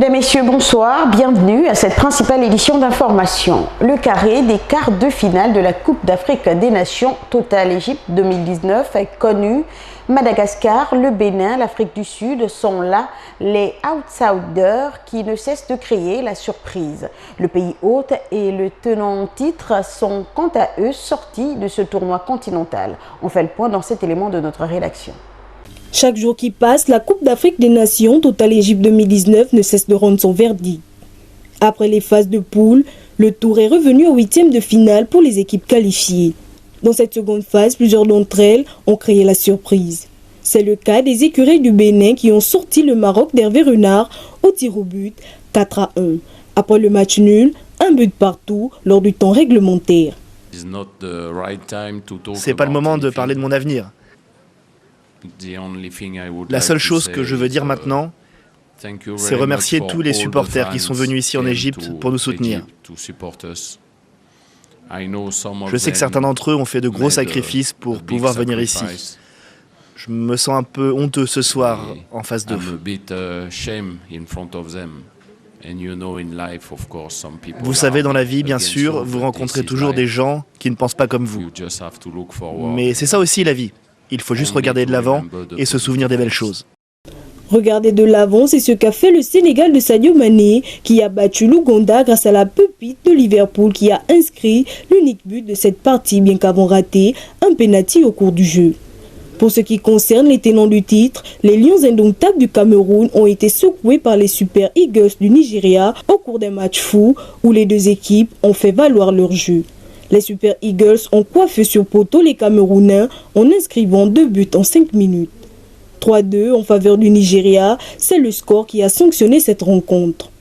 Mesdames, Messieurs, bonsoir. Bienvenue à cette principale édition d'information. Le carré des quarts de finale de la Coupe d'Afrique des Nations Total Égypte 2019 est connu. Madagascar, le Bénin, l'Afrique du Sud sont là les outsiders qui ne cessent de créer la surprise. Le pays hôte et le tenant en titre sont quant à eux sortis de ce tournoi continental. On fait le point dans cet élément de notre rédaction. Chaque jour qui passe, la Coupe d'Afrique des Nations Total Égypte 2019 ne cesse de rendre son verdict. Après les phases de poule, le tour est revenu au huitième de finale pour les équipes qualifiées. Dans cette seconde phase, plusieurs d'entre elles ont créé la surprise. C'est le cas des écureuils du Bénin qui ont sorti le Maroc d'Hervé Renard au tir au but 4-1. Après le match nul, un but partout lors du temps réglementaire. C'est pas le moment de parler de mon avenir. La seule chose que je veux dire maintenant, c'est remercier tous les supporters qui sont venus ici en Égypte pour nous soutenir. Je sais que certains d'entre eux ont fait de gros sacrifices pour pouvoir venir ici. Je me sens un peu honteux ce soir en face d'eux. Vous savez, dans la vie, bien sûr, vous rencontrez toujours des gens qui ne pensent pas comme vous. Mais c'est ça aussi la vie. Il faut juste regarder de l'avant et se souvenir des belles choses. Regarder de l'avant, c'est ce qu'a fait le Sénégal de Sadio Mané, qui a battu l'Ouganda grâce à la pépite de Liverpool qui a inscrit l'unique but de cette partie, bien qu'avant raté un pénalty au cours du jeu. Pour ce qui concerne les tenants du titre, les Lions indomptables du Cameroun ont été secoués par les Super Eagles du Nigeria au cours d'un match fou où les deux équipes ont fait valoir leur jeu. Les Super Eagles ont coiffé sur poteau les Camerounais en inscrivant 2 buts en 5 minutes. 3-2 en faveur du Nigeria, c'est le score qui a sanctionné cette rencontre.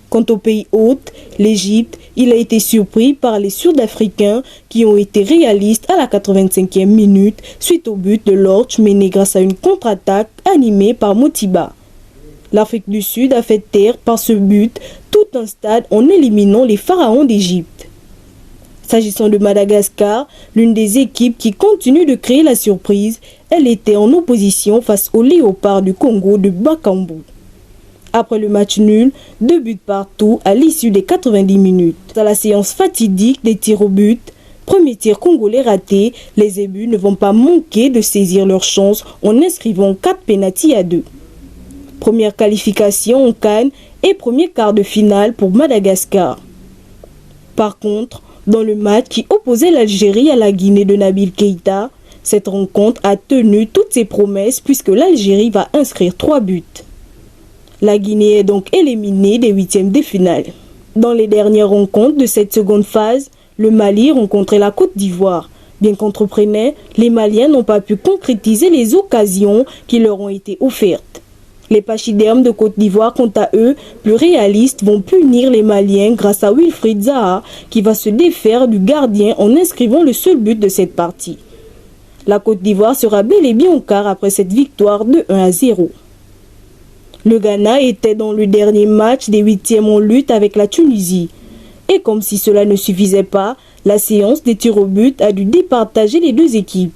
Quant au pays hôte, l'Égypte, il a été surpris par les Sud-Africains qui ont été réalistes à la 85e minute suite au but de Lorch mené grâce à une contre-attaque animée par Motiba. L'Afrique du Sud a fait taire par ce but tout un stade en éliminant les pharaons d'Égypte. S'agissant de Madagascar, l'une des équipes qui continue de créer la surprise, elle était en opposition face aux léopards du Congo de Bakambu. Après le match nul, 2 buts partout à l'issue des 90 minutes. Dans la séance fatidique des tirs au but, premier tir congolais raté, les Zébus ne vont pas manquer de saisir leur chance en inscrivant 4 pénaltys à 2. Première qualification en CAN et premier quart de finale pour Madagascar. Par contre, dans le match qui opposait l'Algérie à la Guinée de Nabil Keïta, cette rencontre a tenu toutes ses promesses puisque l'Algérie va inscrire 3 buts. La Guinée est donc éliminée des huitièmes de finale. Dans les dernières rencontres de cette seconde phase, le Mali rencontrait la Côte d'Ivoire. Bien qu'entreprenaient, les Maliens n'ont pas pu concrétiser les occasions qui leur ont été offertes. Les pachydermes de Côte d'Ivoire, quant à eux, plus réalistes, vont punir les Maliens grâce à Wilfried Zaha, qui va se défaire du gardien en inscrivant le seul but de cette partie. La Côte d'Ivoire sera bel et bien en quart après cette victoire de 1-0. Le Ghana était dans le dernier match des huitièmes en lutte avec la Tunisie. Et comme si cela ne suffisait pas, la séance des tirs au but a dû départager les deux équipes.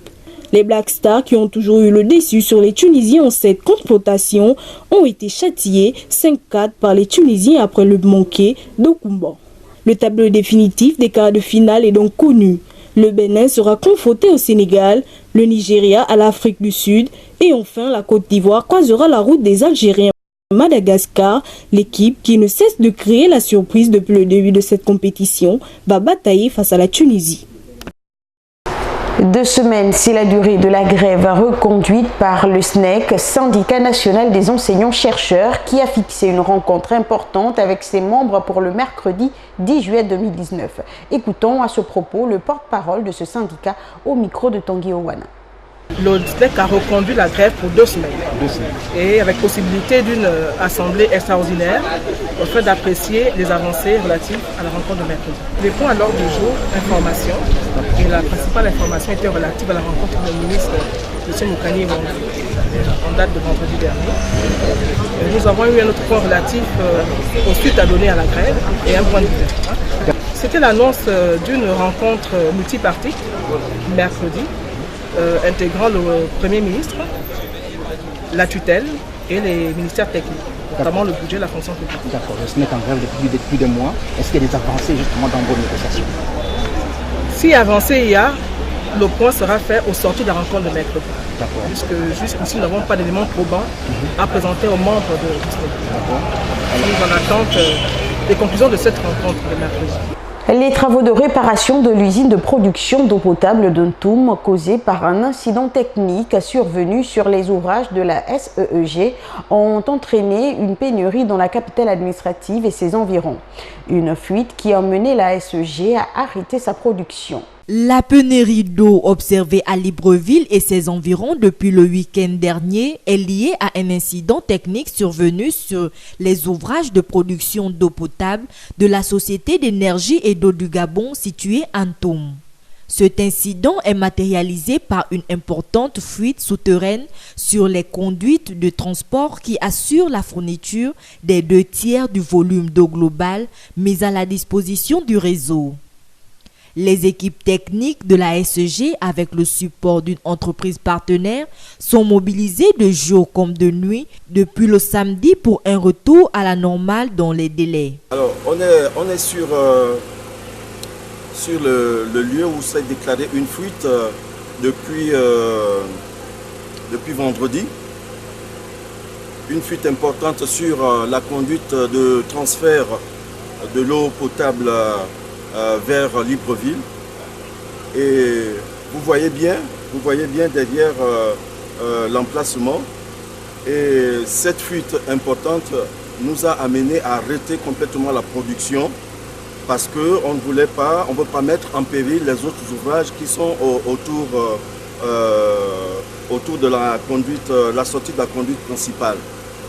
Les Black Stars, qui ont toujours eu le dessus sur les Tunisiens en cette confrontation, ont été châtiés 5-4 par les Tunisiens après le manqué d'Okumba. Le tableau définitif des quarts de finale est donc connu. Le Bénin sera confronté au Sénégal, le Nigeria à l'Afrique du Sud et enfin la Côte d'Ivoire croisera la route des Algériens. Madagascar, l'équipe qui ne cesse de créer la surprise depuis le début de cette compétition, va batailler face à la Tunisie. 2 semaines, c'est la durée de la grève reconduite par le SNEC, Syndicat national des enseignants-chercheurs, qui a fixé une rencontre importante avec ses membres pour le mercredi 10 juillet 2019. Écoutons à ce propos le porte-parole de ce syndicat au micro de Tanguy Owana. Le SNEC a reconduit la grève pour 2 semaines. Et avec possibilité d'une assemblée extraordinaire afin d'apprécier les avancées relatives à la rencontre de mercredi. Les points à l'ordre du jour, information. Et la principale information était relative à la rencontre du ministre M. Moukani en date de vendredi dernier. Nous avons eu un autre point relatif aux suites à donner à la grève et un point de vue. C'était l'annonce d'une rencontre multipartite mercredi, intégrant le Premier ministre, la tutelle et les ministères techniques. notamment le budget, la fonction publique. D'accord, ce n'est qu'en grève depuis plus de mois. Est-ce qu'il y a des avancées justement dans vos négociations? Si avancée il y a, le point sera fait au sortir de la rencontre de mercredi. D'accord. Puisque jusqu'ici, nous n'avons pas d'éléments probants à présenter aux membres de l'Israël. Nous en attente des conclusions de cette rencontre de mercredi. Les travaux de réparation de l'usine de production d'eau potable d'Untum, causés par un incident technique survenu sur les ouvrages de la SEEG, ont entraîné une pénurie dans la capitale administrative et ses environs. Une fuite qui a mené la SEG à arrêter sa production. La pénurie d'eau observée à Libreville et ses environs depuis le week-end dernier est liée à un incident technique survenu sur les ouvrages de production d'eau potable de la Société d'énergie et d'eau du Gabon située à Ntoum. Cet incident est matérialisé par une importante fuite souterraine sur les conduites de transport qui assurent la fourniture des 2/3 du volume d'eau global mis à la disposition du réseau. Les équipes techniques de la SEG, avec le support d'une entreprise partenaire, sont mobilisées de jour comme de nuit depuis le samedi pour un retour à la normale dans les délais. Alors, on est sur le lieu où s'est déclaré une fuite depuis vendredi. Une fuite importante sur la conduite de transfert de l'eau potable vers Libreville. Et vous voyez bien derrière l'emplacement. Et cette fuite importante nous a amené à arrêter complètement la production parce qu'on ne veut pas mettre en péril les autres ouvrages qui sont autour de la conduite, la sortie de la conduite principale.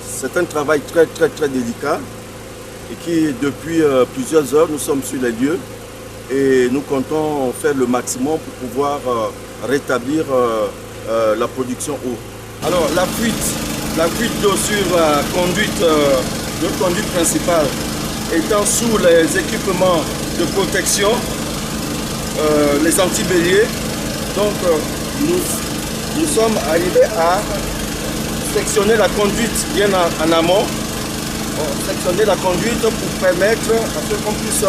C'est un travail très délicat et qui, depuis plusieurs heures, nous sommes sur les lieux et nous comptons faire le maximum pour pouvoir rétablir la production eau. Alors la fuite d'eau sur la conduite principale étant sous les équipements de protection, les antibéliers, donc nous sommes arrivés à sectionner la conduite bien en amont. Sectionner la conduite pour permettre à ce qu'on puisse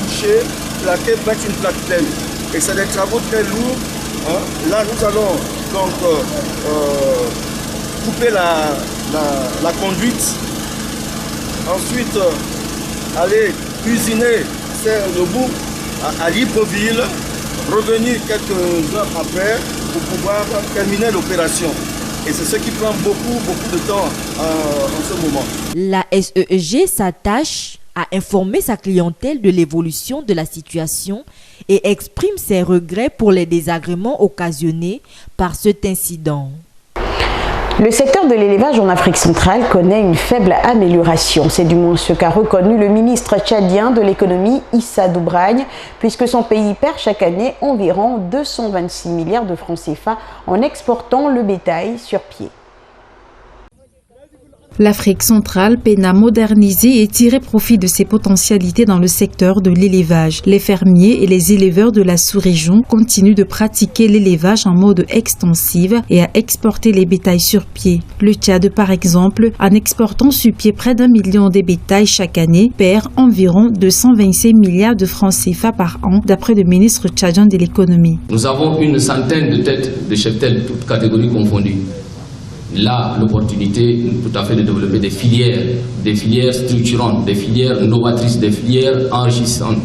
boucher, plaquer, mettre une plaque pleine. Et c'est des travaux très lourds. Là, nous allons donc couper la conduite. Ensuite, aller cuisiner le bout à Libreville, revenir quelques heures après pour pouvoir terminer l'opération. Et c'est ce qui prend beaucoup de temps en ce moment. La SEEG s'attache à informer sa clientèle de l'évolution de la situation et exprime ses regrets pour les désagréments occasionnés par cet incident. Le secteur de l'élevage en Afrique centrale connaît une faible amélioration. C'est du moins ce qu'a reconnu le ministre tchadien de l'économie Issa Doubragne, puisque son pays perd chaque année environ 226 milliards de francs CFA en exportant le bétail sur pied. L'Afrique centrale peine à moderniser et tirer profit de ses potentialités dans le secteur de l'élevage. Les fermiers et les éleveurs de la sous-région continuent de pratiquer l'élevage en mode extensif et à exporter les bétails sur pied. Le Tchad, par exemple, en exportant sur pied près d'1 million de bétails chaque année, perd environ 226 milliards de francs CFA par an, d'après le ministre tchadien de l'économie. Nous avons une centaine de têtes de cheptels, toutes catégories confondues. Là, l'opportunité tout à fait de développer des filières structurantes, des filières novatrices, des filières enrichissantes.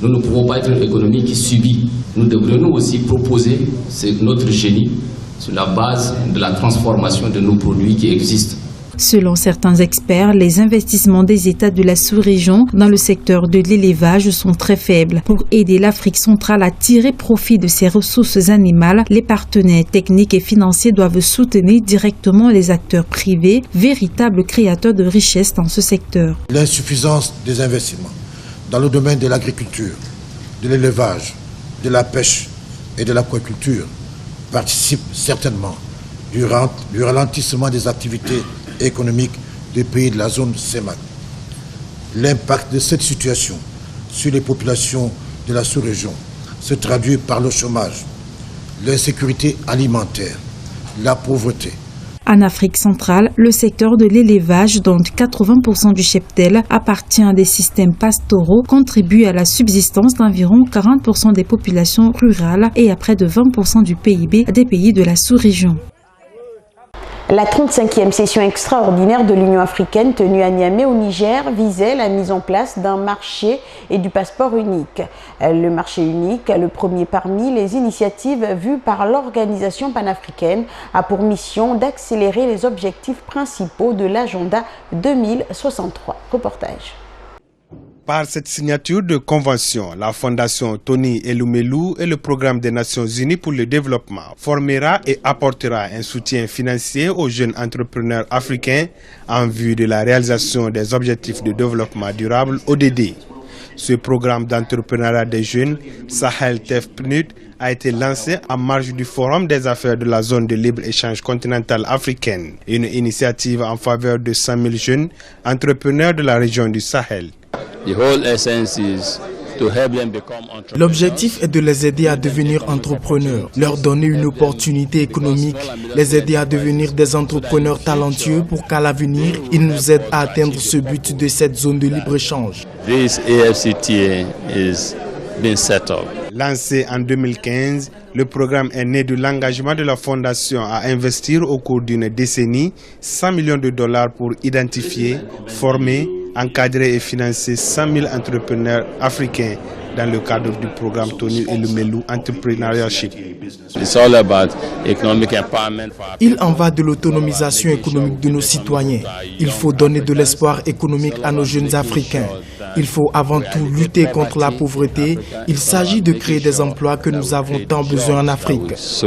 Nous ne pouvons pas être une économie qui subit. Nous devrions nous aussi proposer notre génie sur la base de la transformation de nos produits qui existent. Selon certains experts, les investissements des États de la sous-région dans le secteur de l'élevage sont très faibles. Pour aider l'Afrique centrale à tirer profit de ses ressources animales, les partenaires techniques et financiers doivent soutenir directement les acteurs privés, véritables créateurs de richesses dans ce secteur. L'insuffisance des investissements dans le domaine de l'agriculture, de l'élevage, de la pêche et de l'aquaculture participe certainement du ralentissement des activités économique des pays de la zone CEMAC. L'impact de cette situation sur les populations de la sous-région se traduit par le chômage, l'insécurité alimentaire, la pauvreté, En Afrique centrale, le secteur de l'élevage, dont 80% du cheptel appartient à des systèmes pastoraux, contribue à la subsistance d'environ 40% des populations rurales et à près de 20% du PIB des pays de la sous-région. La 35e session extraordinaire de l'Union africaine tenue à Niamey au Niger visait la mise en place d'un marché et du passeport unique. Le marché unique, le premier parmi les initiatives vues par l'organisation panafricaine, a pour mission d'accélérer les objectifs principaux de l'agenda 2063. Reportage. Par cette signature de convention, la Fondation Tony Elumelu et le Programme des Nations Unies pour le développement formera et apportera un soutien financier aux jeunes entrepreneurs africains en vue de la réalisation des objectifs de développement durable ODD. Ce programme d'entrepreneuriat des jeunes, Sahel TEF-PNUD, a été lancé en marge du Forum des affaires de la zone de libre-échange continentale africaine, une initiative en faveur de 100 000 jeunes entrepreneurs de la région du Sahel. L'objectif est de les aider à devenir entrepreneurs, leur donner une opportunité économique, les aider à devenir des entrepreneurs talentueux pour qu'à l'avenir, ils nous aident à atteindre ce but de cette zone de libre-échange. Lancé en 2015, le programme est né de l'engagement de la Fondation à investir au cours d'une décennie 100 millions de dollars pour identifier, former, encadrer et financer 100 000 entrepreneurs africains dans le cadre du programme Tony Elumelu Entrepreneurship. Il en va de l'autonomisation économique de nos citoyens. Il faut donner de l'espoir économique à nos jeunes Africains. Il faut avant tout lutter contre la pauvreté. Il s'agit de créer des emplois que nous avons tant besoin en Afrique. Ce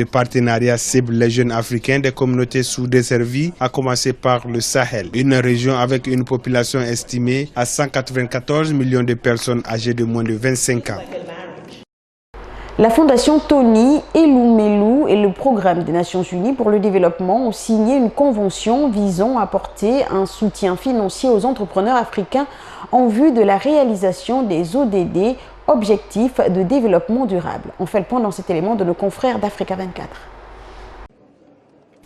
partenariat cible les jeunes Africains des communautés sous-desservies, à commencer par le Sahel, une région avec une population estimée à 194 millions de personnes âgées de moins de 25 ans. La Fondation Tony Elumelu et le Programme des Nations Unies pour le développement ont signé une convention visant à apporter un soutien financier aux entrepreneurs africains en vue de la réalisation des ODD, Objectifs de développement durable. On fait le point dans cet élément de nos confrères d'Africa 24.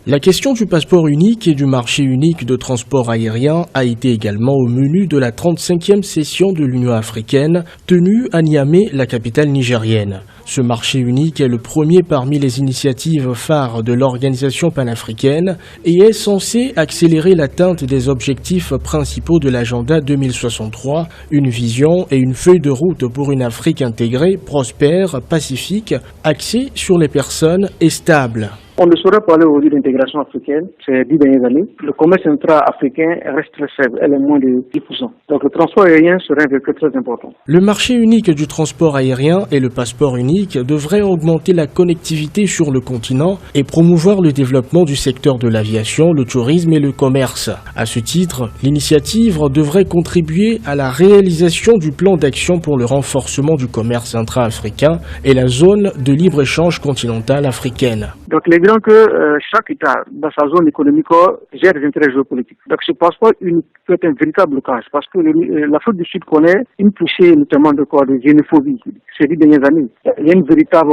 La question du passeport unique et du marché unique de transport aérien a été également au menu de la 35e session de l'Union africaine tenue à Niamey, la capitale nigérienne. Ce marché unique est le premier parmi les initiatives phares de l'organisation panafricaine et est censé accélérer l'atteinte des objectifs principaux de l'agenda 2063, une vision et une feuille de route pour une Afrique intégrée, prospère, pacifique, axée sur les personnes et stable. On ne saurait parler aujourd'hui d'intégration africaine ces 10 dernières années. Le commerce intra-africain reste très faible, elle est moins de 10%. Donc le transport aérien serait un véhicule très important. Le marché unique du transport aérien et le passeport unique devraient augmenter la connectivité sur le continent et promouvoir le développement du secteur de l'aviation, le tourisme et le commerce. À ce titre, l'initiative devrait contribuer à la réalisation du plan d'action pour le renforcement du commerce intra-africain et la zone de libre-échange continentale africaine. Donc il est évident que chaque État dans sa zone économique gère des intérêts géopolitiques. Donc ce passeport unique peut être un véritable blocage parce que l'Afrique du Sud connaît une poussée notamment de xénophobie ces 10 dernières années. Il y a une véritable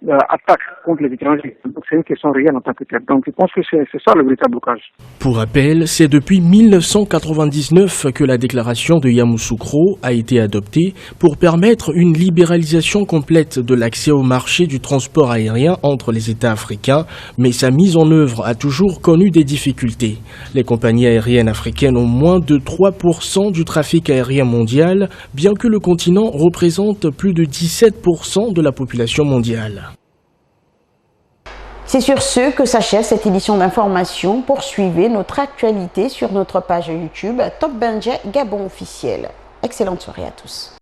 attaque contre les étrangers. Donc c'est une question réelle en tant que telle. Donc je pense que c'est ça le véritable blocage. Pour rappel, c'est depuis 1999 que la déclaration de Yamoussoukro a été adoptée pour permettre une libéralisation complète de l'accès au marché du transport aérien entre les États africains, mais sa mise en œuvre a toujours connu des difficultés. Les compagnies aériennes africaines ont moins de 3% du trafic aérien mondial, bien que le continent représente plus de 17% de la population mondiale. C'est sur ce que s'achève cette édition d'information. Poursuivez notre actualité sur notre page YouTube Top Benja Gabon officiel. Excellente soirée à tous.